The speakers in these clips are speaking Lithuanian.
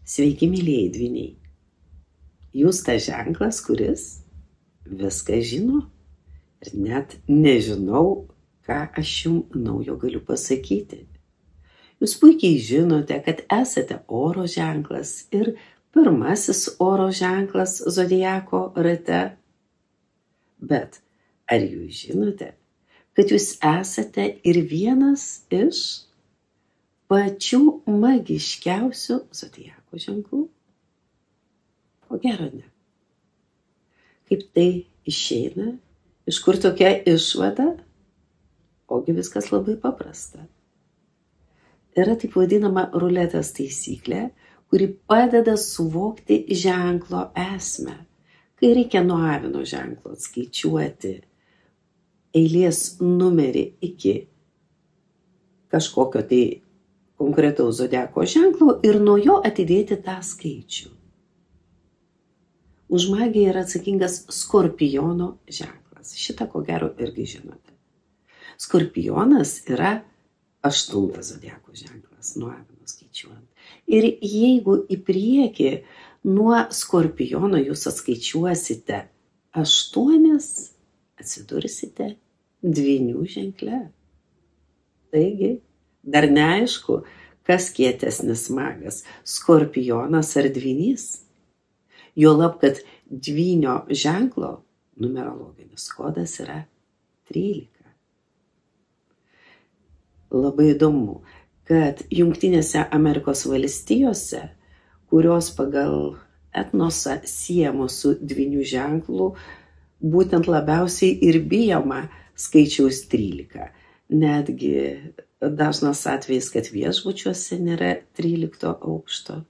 Sveiki, mylėjai dvyniai. Jūs tas ženklas, kuris viską žino ir net nežinau, ką aš jums naujo galiu pasakyti. Jūs puikiai žinote, kad esate oro ženklas ir pirmasis oro ženklas zodiako rate. Bet ar jūs žinote, kad jūs esate ir vienas iš pačių magiškiausių zodiako ženklų? Ko gero ne. Kaip tai išeina? Iš kur tokia išvada? Ogi viskas labai paprasta. Yra taip vadinama ruletės taisyklė, kuri padeda suvokti ženklo esmę. Kai reikia nuo avino ženklo atskaičiuoti eilės numerį iki kažkokio tai konkretaus zodiako ženklo ir nuo jo atidėti tą skaičių. Už magiją yra atsakingas Skorpiono ženklas. Šitą ko gero irgi žinote. Skorpionas yra 8 zodiako ženklas, nuo avino skaičiuojant. Ir jeigu į priekį nuo Skorpiono jūs atskaičiuosite 8, atsidursite Dvynių ženkle. Taigi, dar neaišku, kas kietesnis magas, Skorpionas ar Dvynys. Juolab, kad Dvynio ženklo numerologinis kodas yra 13. Labai įdomu, kad Jungtinėse Amerikos valstijose, kurios pagal etnosą siejamos su Dvynių ženklu, būtent labiausiai ir bijoma skaičiaus 13. Netgi dažnas atvejis, kad viešbučiuose nėra 13 aukšto.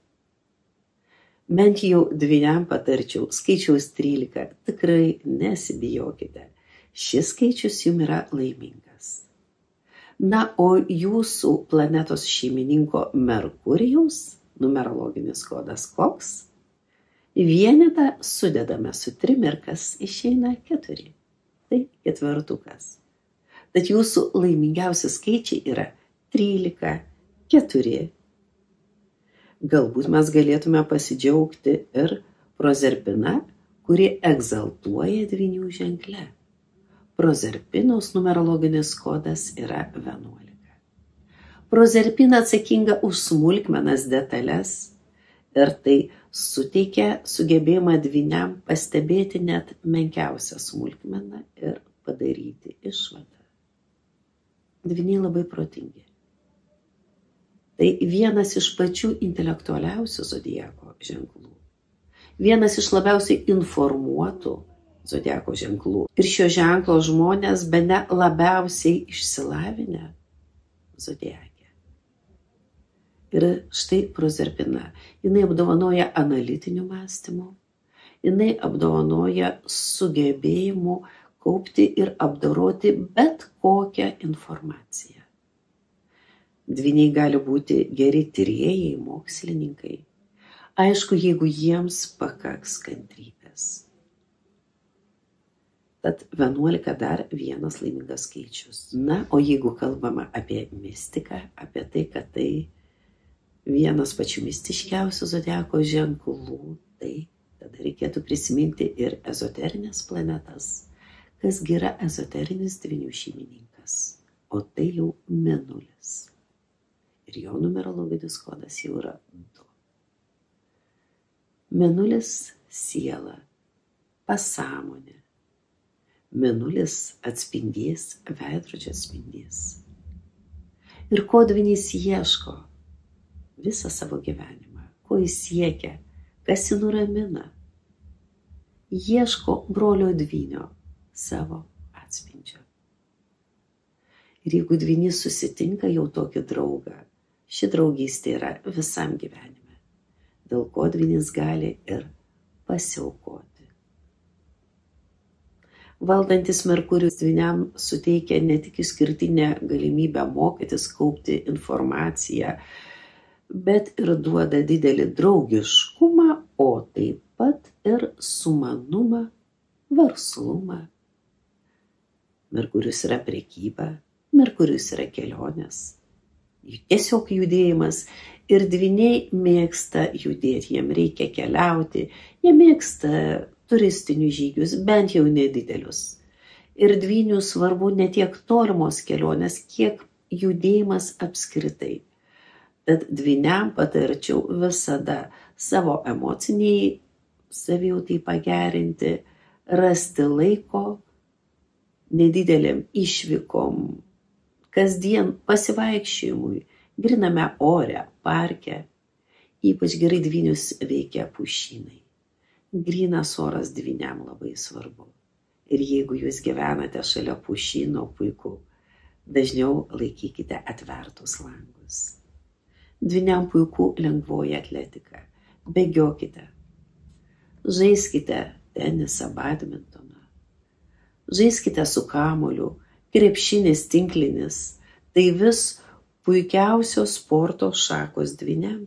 Bent jau dvyniam patarčiau, skaičiaus 13 tikrai nesibijokite. Šis skaičius jums yra laimingas. Na, o jūsų planetos šeimininko Merkurijaus numerologinis kodas koks? Vienetą sudedame su 3 ir kas išeina 4. Tai ketvertukas. Tad jūsų laimingiausi skaičiai yra 13, 4. Galbūt mes galėtume pasidžiaugti ir Prozerpina, kuri egzaltuoja Dvynių ženkle. Prozerpinos numerologinis kodas yra 11. Prozerpina atsakinga už smulkmenas detalės ir tai suteikia sugebėjimą dvyniam pastebėti net menkiausią smulkmeną ir padaryti išvadą. Dvyniai labai protingi. Tai vienas iš pačių intelektualiausių zodiako ženklų. Vienas iš labiausiai informuotų zodiako ženklų. Ir šio ženklo žmonės bene labiausiai išsilavinę zodiake. Ir štai Prozerpina. Jinai apdovanoja analitiniu mąstymu. Jinai apdovanoja sugebėjimu kaupti ir apdoroti bet kokią informaciją. Dvyniai gali būti geri tyrėjai, mokslininkai. Aišku, jeigu jiems pakaks kantrybės. Tad 11 dar vienas laimingas skaičius. Na, o jeigu kalbama apie mistiką, apie tai, kad tai vienas pačių mistiškiausių zodiako ženklų, tai tada reikėtų prisiminti ir ezoterinės planetas. Kas yra ezoterinis Dvynių šeimininkas? O tai jau Mėnulis. Ir jo numerologinis kodas jau yra 2. Mėnulis siela, pasąmonė. Mėnulis atspindys, veidrodžio atspindys. Ir ko Dvynys ieško visą savo gyvenimą? Ko jis siekia? Kas jį nuramina? Ieško brolio Dvynio, savo atspindžio. Ir jeigu Dvynys susitinka jau tokį draugą, ši draugystė yra visam gyvenime, dėl ko Dvynys gali ir pasiaukoti. Valdantis Merkurijus Dvyniam suteikia ne tik išskirtinę galimybę mokytis, kaupti informaciją, bet ir duoda didelį draugiškumą, o taip pat ir sumanumą, verslumą. Merkurijus yra prekyba, Merkurijus yra kelionės. tiesiog judėjimas. Ir dvyniai mėgsta judėti, jiem reikia keliauti, jie mėgsta turistinius žygius, bent jau nedidelius. Ir dvynių svarbu ne tiek tolimos kelionės, kiek judėjimas apskritai. Tad dvyniam patarčiau visada savo emociniai savijautai pagerinti, rasti laiko nedideliam išvykom, kasdien pasivaikščiojimui, griname ore, parke. Ypač gerai dvynius veikia pušynai. Grynas oras dvyniam labai svarbu. Ir jeigu jūs gyvenate šalia pušyno, puiku, dažniau laikykite atvertus langus. Dvyniam puiku lengvoji atletika. Bėgiokite. Žaiskite tenisą, badmintoną. Žaiskite su kamuoliu, krepšinis, tinklinis. Tai vis puikiausios sporto šakos dvyniam.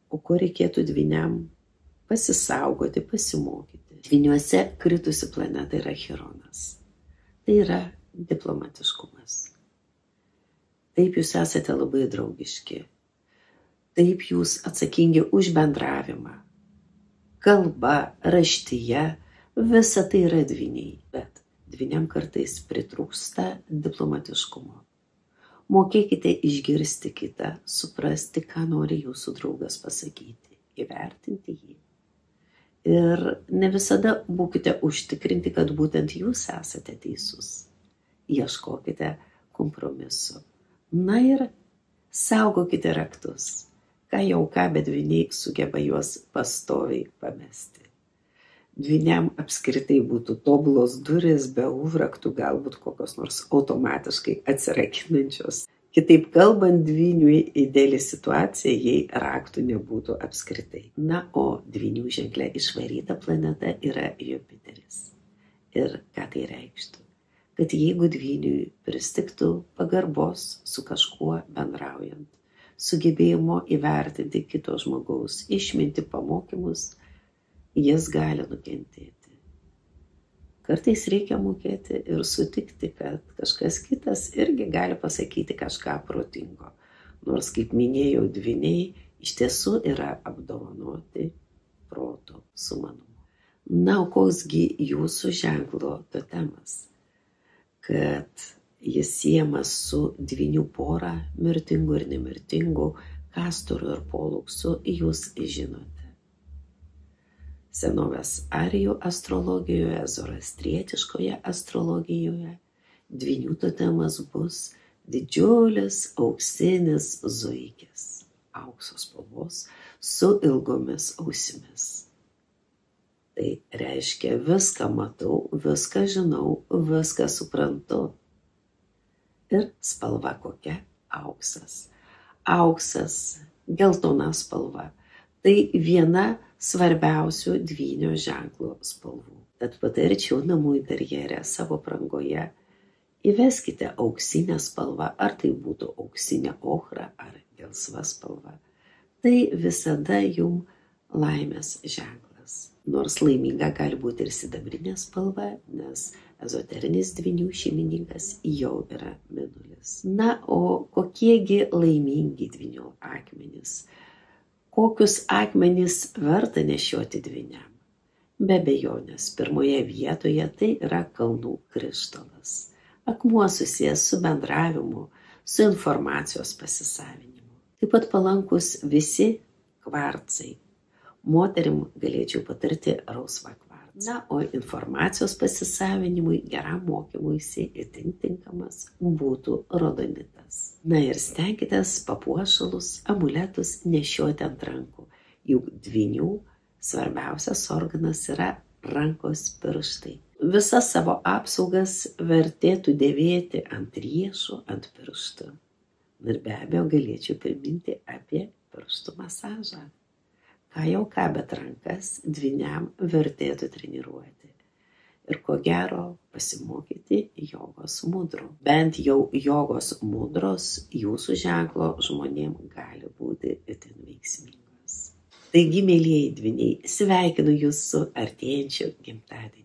O ko reikėtų dvyniam? Pasisaugoti, pasimokyti. Dvyniuose kritusi planeta yra Chironas. Tai yra diplomatiškumas. Taip jūs esate labai draugiški. Taip jūs atsakingi už bendravimą. Kalba, raštyje, visa tai yra dvyniai, bet dvyniam kartais pritrūksta diplomatiškumo. Mokėkite išgirsti kitą, suprasti, ką nori jūsų draugas pasakyti, įvertinti jį. Ir ne visada būkite užtikrinti, kad būtent jūs esate teisus. Ieškokite kompromisu. Na ir saugokite raktus. Ką jau ką, bet dvyniai sugeba juos pastoviai pamesti. Dvyniam apskritai būtų tobulos durys, be užraktų, galbūt kokios nors automatiškai atsirakinančios. Kitaip kalbant, dvyniui ideali situacija, jei raktų nebūtų apskritai. Na, o dvynių ženkle išvaryta planeta yra Jupiteris. Ir ką tai reikštų? Kad jeigu dvyniui pristigtų pagarbos su kažkuo bendraujant, sugebėjimo įvertinti kito žmogaus išmintį, pamokymus, jis gali nukentėti. Kartais reikia mokėti ir sutikti, kad kažkas kitas irgi gali pasakyti kažką protingo. Nors, kaip minėjau, dvyniai iš tiesų yra apdovanoti proto sumanumu. Na, o koksgi jūsų ženklo totemas? Kad jis siejamas su dvynių pora, mirtingu ir nemirtingu, Kastoru ir Poluksu, jūs žinote. Senovės arijų astrologijoje, zoroastrietiškoje astrologijoje dvynių totemas bus didžiulis auksinis zuikis, aukso spalvos su ilgomis ausimis. Tai reiškia, viską matau, viską žinau, viską suprantu. Ir spalva kokia? Auksas. Auksas, geltona spalva. Tai viena svarbiausių dvynio ženklo spalvų. Tad patarčiau namų interjere savo prangoje įveskite auksinę spalvą, ar tai būtų auksinė ochra ar gelsva spalva. Tai visada jum laimės ženklas. Nors laiminga gali būti ir sidabrinė spalva, nes ezoterinis dvynių šeimininkas jau yra mėnulis. Na, o kokiegi laimingi dvynių akmenys? Kokius akmenys verta nešioti dvyniam? Be abejonės, pirmoje vietoje tai yra kalnų krištolas. Akmuo susijęs su bendravimu, su informacijos pasisavinimu. Taip pat palankus visi kvarcai. Moterim galėčiau patarti rausvą kvarcą. Na, o informacijos pasisavinimui, geram mokymuisi itin tinkamas būtų rodonitas. Na ir stenkitės papuošalus, amuletus nešioti ant rankų. Juk dvynių svarbiausias organas yra rankos pirštai. Visas savo apsaugas vertėtų dėvėti ant riešų, ant pirštų. Ir be abejo galėčiau priminti apie pirštų masažą. Ką jau ką, bet rankas dvyniam vertėtų treniruoti. Ir ko gero pasimokyti jogos mudrų. Bent jau jogos mudros jūsų ženklo žmonėm gali būti itin veiksmingos. Taigi, mielieji dvyniai, sveikinu jūs su artėjančiu gimtadieniu.